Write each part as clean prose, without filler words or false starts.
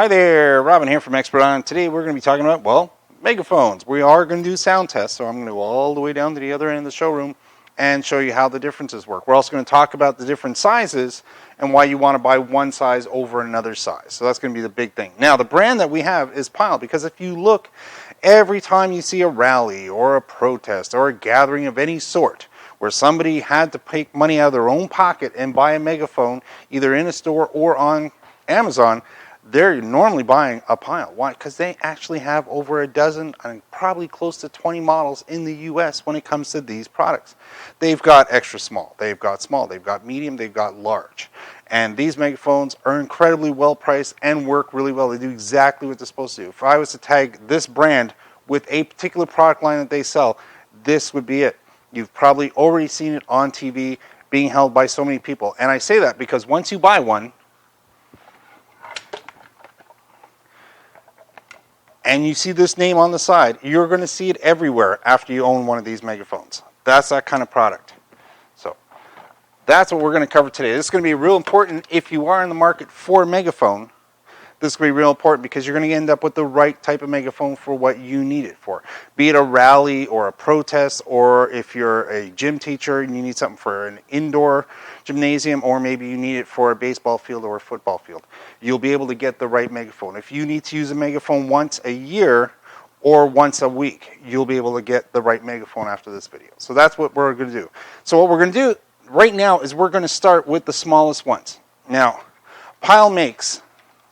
Hi there, Robin here from Expert On. Today we're going to be talking about, well, megaphones. We are going to do sound tests, so I'm going to go all the way down to the other end of the showroom and show you how the differences work. We're also going to talk about the different sizes and why you want to buy one size over another size. So that's going to be the big thing. Now, the brand that we have is Pyle, because if you look, every time you see a rally or a protest or a gathering of any sort where somebody had to take money out of their own pocket and buy a megaphone, either in a store or on Amazon, they're normally buying a Pyle. Why? Because they actually have over a dozen and probably close to 20 models in the US when it comes to these products. They've got extra small, they've got medium, they've got large. And these megaphones are incredibly well priced and work really well. They do exactly what they're supposed to do. If I was to tag this brand with a particular product line that they sell, this would be it. You've probably already seen it on TV being held by so many people. And I say that because once you buy one, and you see this name on the side, you're going to see it everywhere after you own one of these megaphones. That's that kind of product. So that's what we're going to cover today. This is going to be real important if you are in the market for a megaphone. This is going to be real important because you're going to end up with the right type of megaphone for what you need it for. Be it a rally or a protest, or if you're a gym teacher and you need something for an indoor gymnasium, or maybe you need it for a baseball field or a football field. You'll be able to get the right megaphone. If you need to use a megaphone once a year or once a week, you'll be able to get the right megaphone after this video. So that's what we're going to do. So what we're going to do right now is we're going to start with the smallest ones. Now, Pyle makes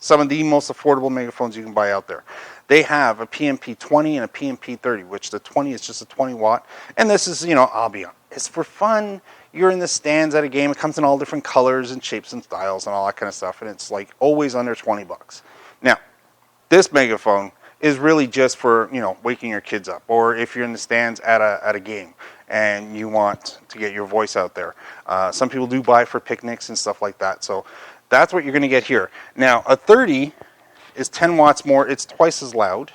some of the most affordable megaphones you can buy out there. They have a PMP20 and a PMP30, which the 20 is just a 20 watt. And this is, I'll be honest, it's for fun. You're in the stands at a game. It comes in all different colors and shapes and styles and all that kind of stuff. And it's like always under 20 bucks. Now, this megaphone is really just for, waking your kids up. Or if you're in the stands at a game and you want to get your voice out there. Some people do buy for picnics and stuff like that. So that's what you're going to get here. Now, a 30 is 10 watts more. It's twice as loud.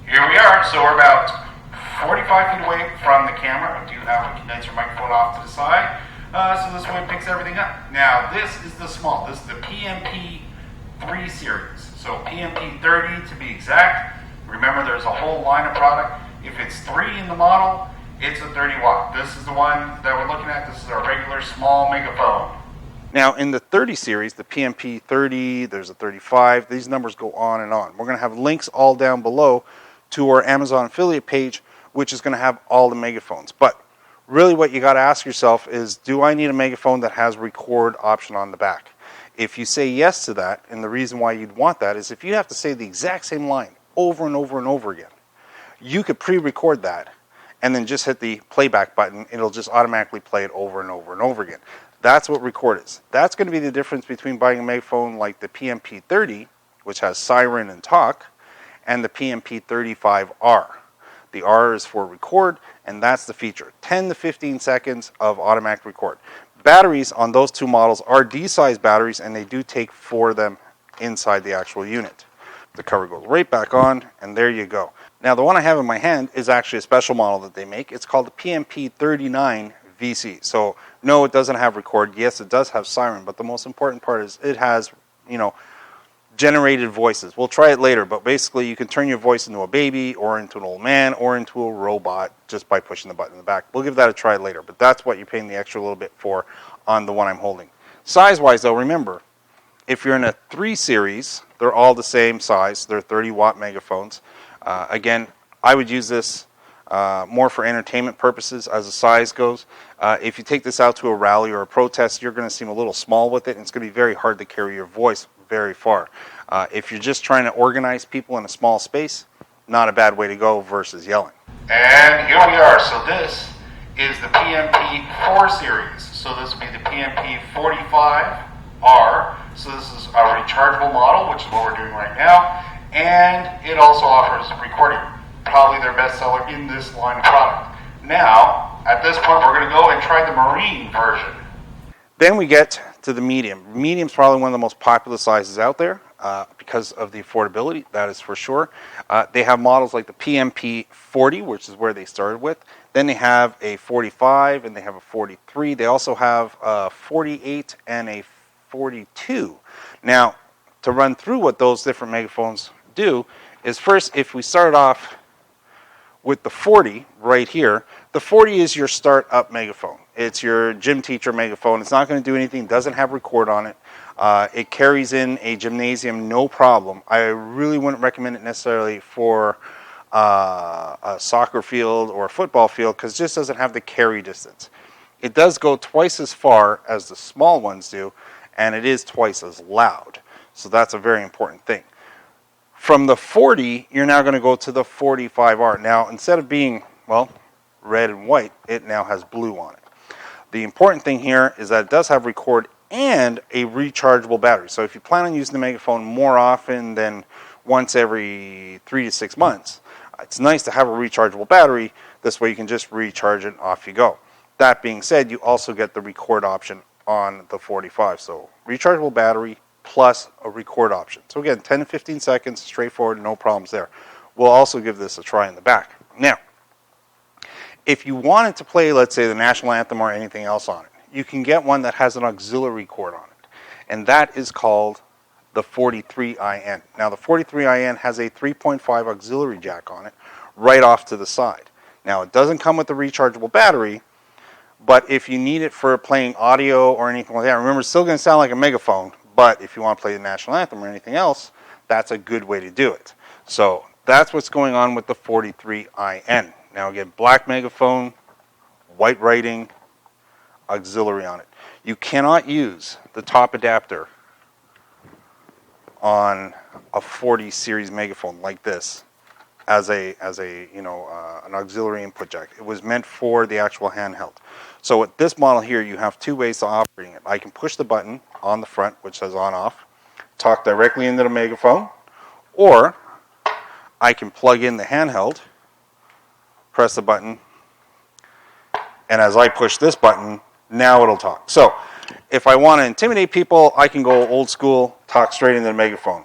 Here we are. So we're about 45 feet away from the camera. I do have a condenser microphone off to the side. So this way it picks everything up. Now, this is the small. This is the PMP3 series. So PMP30 to be exact. Remember, there's a whole line of product. If it's 3 in the model, it's a 30 watt. This is the one that we're looking at. This is our regular small megaphone. Now, in the 30 series, the PMP30, there's a 35, these numbers go on and on. We're going to have links all down below to our Amazon affiliate page, which is going to have all the megaphones. But really what you got to ask yourself is, do I need a megaphone that has record option on the back? If you say yes to that, and the reason why you'd want that is if you have to say the exact same line over and over and over again, you could pre-record that and then just hit the playback button. It'll just automatically play it over and over and over again. That's what record is. That's going to be the difference between buying a megaphone like the PMP30, which has siren and talk, and the PMP35R. The R is for record, and that's the feature. 10 to 15 seconds of automatic record. Batteries on those two models are D-size batteries, and they do take 4 of them inside the actual unit. The cover goes right back on, and there you go. Now, the one I have in my hand is actually a special model that they make. It's called the PMP39 VC. So no, it doesn't have record. Yes, it does have siren, but the most important part is it has, generated voices. We'll try it later, but basically you can turn your voice into a baby or into an old man or into a robot just by pushing the button in the back. We'll give that a try later, but that's what you're paying the extra little bit for on the one I'm holding. Size-wise, though, remember, if you're in a 3 series, they're all the same size. They're 30 watt megaphones. Again, I would use this more for entertainment purposes as the size goes. If you take this out to a rally or a protest, you're going to seem a little small with it, and it's going to be very hard to carry your voice very far. If you're just trying to organize people in a small space, not a bad way to go versus yelling. And here we are. So this is the PMP4 series. So this will be the PMP45R. So this is a rechargeable model, which is what we're doing right now. And it also offers recording. Probably their best seller in this line of product. Now, at this point, we're going to go and try the marine version. Then we get to the medium. Medium is probably one of the most popular sizes out there because of the affordability, that is for sure. They have models like the PMP40, which is where they started with. Then they have a 45 and they have a 43. They also have a 48 and a 42. Now, to run through what those different megaphones do is first, if we start off with the 40 right here, the 40 is your start-up megaphone. It's your gym teacher megaphone. It's not going to do anything, doesn't have record on it. It carries in a gymnasium, no problem. I really wouldn't recommend it necessarily for a soccer field or a football field because it just doesn't have the carry distance. It does go twice as far as the small ones do, and it is twice as loud. So that's a very important thing. From the 40, you're now going to go to the 45R. Now, instead of being, well, red and white, it now has blue on it. The important thing here is that it does have record and a rechargeable battery. So if you plan on using the Megaphone more often than once every 3 to 6 months, it's nice to have a rechargeable battery. This way you can just recharge it and off you go. That being said, you also get the record option on the 45. So rechargeable battery plus a record option. So again, 10 to 15 seconds, straightforward, no problems there. We'll also give this a try in the back. Now, if you wanted to play, let's say, the national anthem or anything else on it, you can get one that has an auxiliary cord on it. And that is called the 43IN. Now, the 43IN has a 3.5 auxiliary jack on it right off to the side. Now, it doesn't come with a rechargeable battery, but if you need it for playing audio or anything like that, remember, it's still going to sound like a megaphone, but if you want to play the national anthem or anything else, that's a good way to do it. So that's what's going on with the 43IN. Now again, black megaphone, white writing, auxiliary on it. You cannot use the top adapter on a 40 series megaphone like this as an auxiliary input jack. It was meant for the actual handheld. So with this model here, you have two ways of operating it. I can push the button on the front, which says on off, talk directly into the megaphone, or I can plug in the handheld, press the button, and as I push this button, now it'll talk. So if I want to intimidate people, I can go old school, talk straight into the megaphone.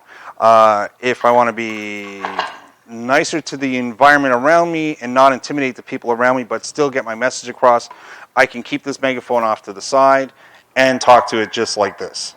If I want to be nicer to the environment around me and not intimidate the people around me, but still get my message across, I can keep this megaphone off to the side and talk to it just like this.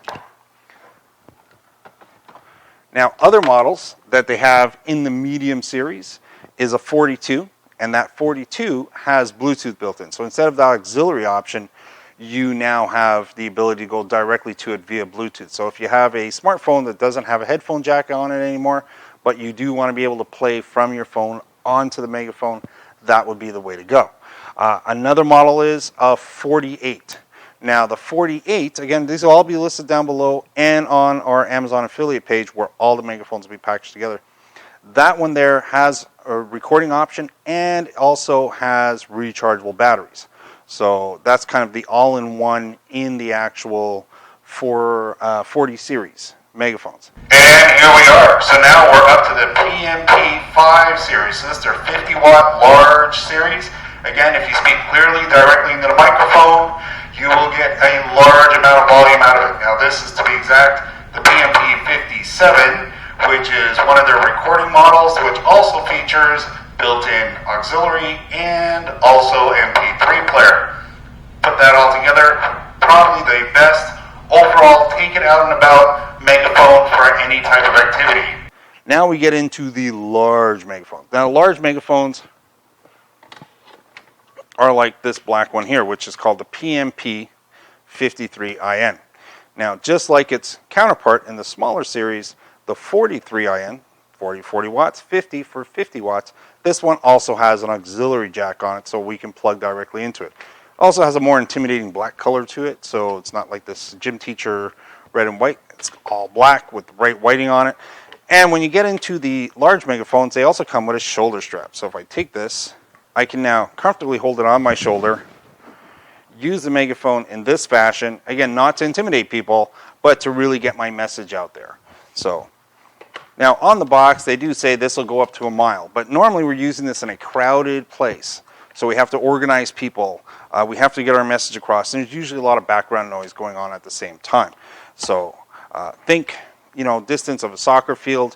Now, other models that they have in the medium series is a 42, and that 42 has Bluetooth built in. So instead of the auxiliary option, you now have the ability to go directly to it via Bluetooth. So if you have a smartphone that doesn't have a headphone jack on it anymore, but you do want to be able to play from your phone onto the Megaphone, that would be the way to go. Another model is a 48. Now the 48, again, these will all be listed down below and on our Amazon affiliate page where all the Megaphones will be packaged together. That one there has a recording option and also has rechargeable batteries. So that's kind of the all-in-one in the actual 40 series Megaphones. And here we are. So now we're up to the PMP5 series. So this is their 50-watt large series. Again, if you speak clearly directly into the microphone, you will get a large amount of volume out of it. Now this is, to be exact, the PMP57, which is one of their recording models, which also features built-in auxiliary and also MP3 player. Put that all together, probably the best overall take it out and about megaphone for any type of activity. Now we get into the large megaphones. Now large megaphones are like this black one here, which is called the PMP33IN. Now, just like its counterpart in the smaller series, the 43IN, 40 watts, 50 for 50 watts, this one also has an auxiliary jack on it, so we can plug directly into it. Also has a more intimidating black color to it, so it's not like this gym teacher red and white. It's all black with bright whiting on it. And when you get into the large megaphones, they also come with a shoulder strap. So if I take this, I can now comfortably hold it on my shoulder, use the megaphone in this fashion, again, not to intimidate people, but to really get my message out there. So now on the box, they do say this will go up to 1 mile, but normally we're using this in a crowded place. So we have to organize people. We have to get our message across, and there's usually a lot of background noise going on at the same time. So think, distance of a soccer field,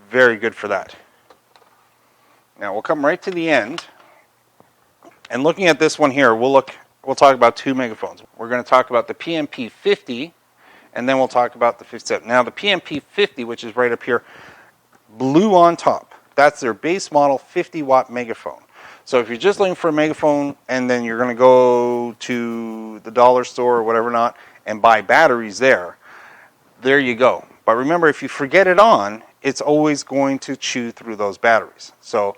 very good for that. Now we'll come right to the end. And looking at this one here, we'll talk about two megaphones. We're going to talk about the PMP50 and then we'll talk about the 57. Now the PMP50, which is right up here, blue on top. That's their base model 50-watt Megaphone. So if you're just looking for a Megaphone and then you're going to go to the dollar store or whatever not and buy batteries there you go. But remember, if you forget it on, it's always going to chew through those batteries. So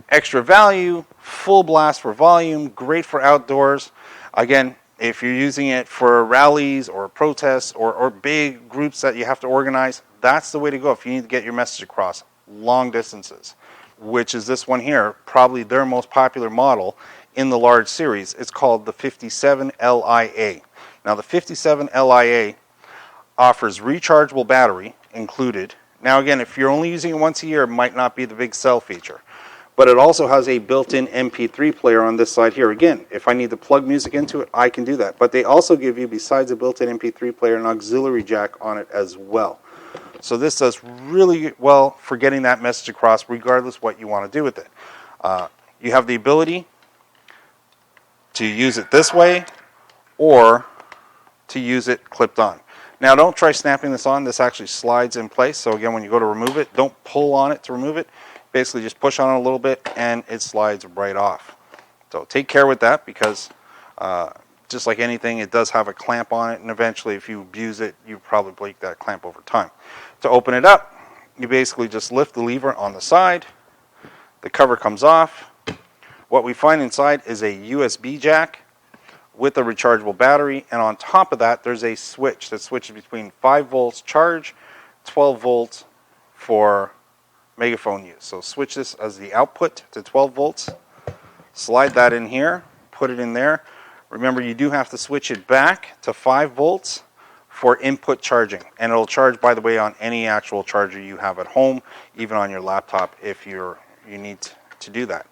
extra value, full blast for volume, great for outdoors. Again, if you're using it for rallies or protests or big groups that you have to organize, that's the way to go if you need to get your message across long distances, which is this one here, probably their most popular model in the large series. It's called the 57 LIA. Now the 57 LIA offers rechargeable battery included. Now again, if you're only using it once a year, it might not be the big sell feature. But it also has a built-in MP3 player on this side here. Again, if I need to plug music into it, I can do that. But they also give you, besides a built-in MP3 player, an auxiliary jack on it as well. So this does really well for getting that message across, regardless what you want to do with it. You have the ability to use it this way or to use it clipped on. Now don't try snapping this on. This actually slides in place. So again, when you go to remove it, don't pull on it to remove it. Basically just push on it a little bit and it slides right off. So take care with that, because just like anything, it does have a clamp on it, and eventually if you abuse it, you probably break that clamp over time. To open it up, you basically just lift the lever on the side, the cover comes off. What we find inside is a USB jack with a rechargeable battery, and on top of that there's a switch that switches between 5 volts charge, 12 volts for Megaphone use. So switch this as the output to 12 volts, slide that in here, put it in there. Remember, you do have to switch it back to 5 volts for input charging, and it'll charge, by the way, on any actual charger you have at home, even on your laptop if you need to do that.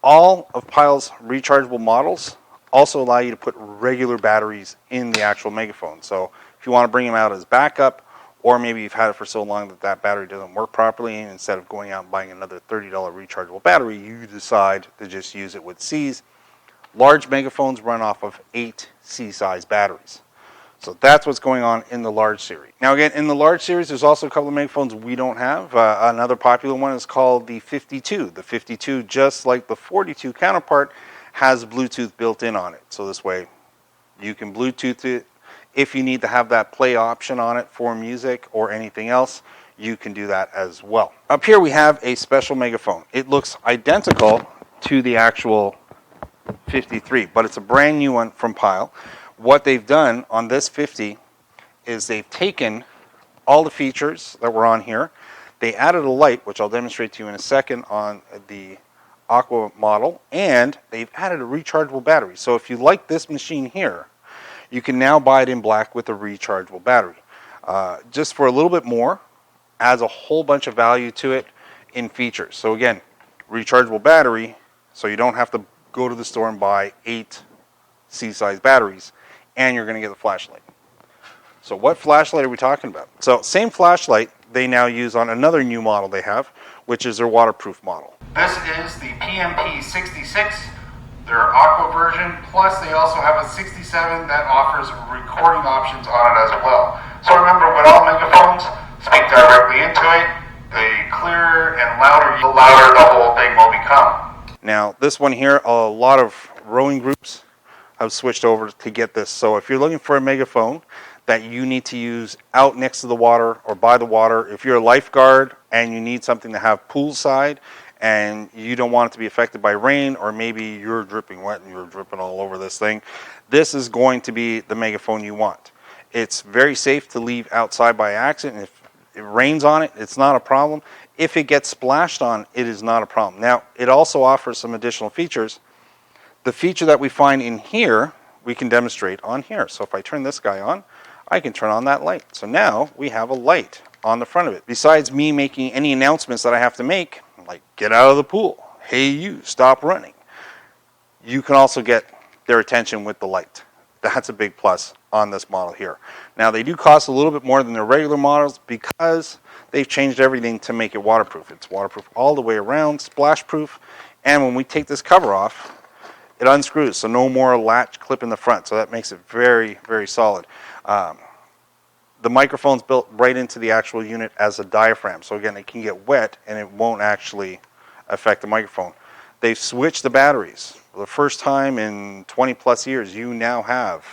All of Pyle's rechargeable models also allow you to put regular batteries in the actual Megaphone. So if you want to bring them out as backup, or maybe you've had it for so long that that battery doesn't work properly, and instead of going out and buying another $30 rechargeable battery, you decide to just use it with C's. Large Megaphones run off of 8 C-size batteries. So that's what's going on in the large series. Now again, in the large series, there's also a couple of Megaphones we don't have. Another popular one is called the 52. The 52, just like the 42 counterpart, has Bluetooth built in on it. So this way, you can Bluetooth it. If you need to have that play option on it for music or anything else, you can do that as well. Up here we have a special Megaphone. It looks identical to the actual 53, but it's a brand new one from Pyle. What they've done on this 50 is they've taken all the features that were on here. They added a light, which I'll demonstrate to you in a second on the Aqua model, and they've added a rechargeable battery. So if you like this machine here, you can now buy it in black with a rechargeable battery. Just for a little bit more, adds a whole bunch of value to it in features. So again, rechargeable battery, so you don't have to go to the store and buy 8 C-size batteries, and you're going to get the flashlight. So what flashlight are we talking about? So same flashlight they now use on another new model they have, which is their waterproof model. This is the PMP66, their Aqua version, plus they also have a 67 that offers recording options on it as well. So remember, with all Megaphones, speak directly into it. The clearer and louder, the louder the whole thing will become. Now this one here, a lot of rowing groups have switched over to get this. So if you're looking for a Megaphone that you need to use out next to the water or by the water, if you're a lifeguard and you need something to have poolside and you don't want it to be affected by rain, or maybe you're dripping wet and you're dripping all over this thing, this is going to be the Megaphone you want. It's very safe to leave outside by accident. If it rains on it, it's not a problem. If it gets splashed on, it is not a problem. Now, it also offers some additional features. The feature that we find in here, we can demonstrate on here. So if I turn this guy on, I can turn on that light. So now we have a light on the front of it. Besides me making any announcements that I have to make, like get out of the pool, hey you, stop running, you can also get their attention with the light. That's a big plus on this model here. Now they do cost a little bit more than their regular models because they've changed everything to make it waterproof. It's waterproof all the way around, splash proof, and when we take this cover off, it unscrews, so no more latch clip in the front, so that makes it very, very solid. the microphone's built right into the actual unit as a diaphragm. So again, it can get wet and it won't actually affect the microphone. They've switched the batteries. For the first time in 20 plus years, you now have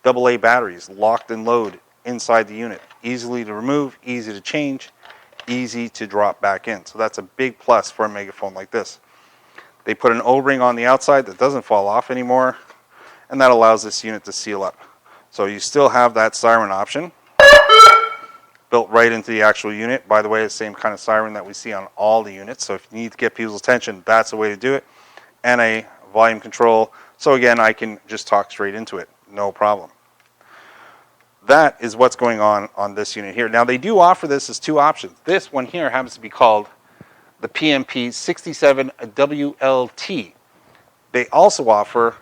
AA batteries locked and load inside the unit. Easily to remove, easy to change, easy to drop back in. So that's a big plus for a Megaphone like this. They put an O-ring on the outside that doesn't fall off anymore, and that allows this unit to seal up. So you still have that siren option built right into the actual unit. By the way, the same kind of siren that we see on all the units. So if you need to get people's attention, that's the way to do it. And a volume control. So again, I can just talk straight into it, no problem. That is what's going on this unit here. Now they do offer this as two options. This one here happens to be called the PMP37 WLT. They also offer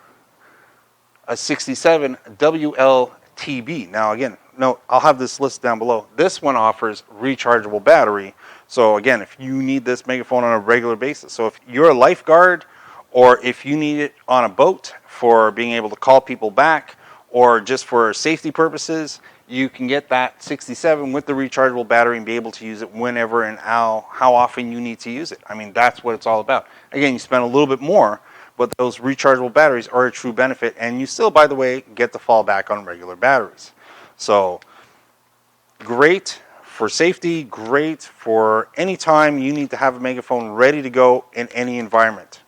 a 67 WLTB. Now again, no, I'll have this list down below. This one offers rechargeable battery. So again, if you need this Megaphone on a regular basis, so if you're a lifeguard or if you need it on a boat for being able to call people back or just for safety purposes, you can get that 67 with the rechargeable battery and be able to use it whenever and how often you need to use it. I mean, that's what it's all about. Again, you spend a little bit more, but those rechargeable batteries are a true benefit, and you still, by the way, get to fall back on regular batteries. So, great for safety, great for any time you need to have a Megaphone ready to go in any environment,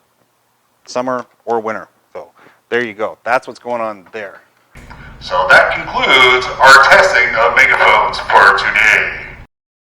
summer or winter. So, there you go. That's what's going on there. So that concludes our testing of Megaphones for today.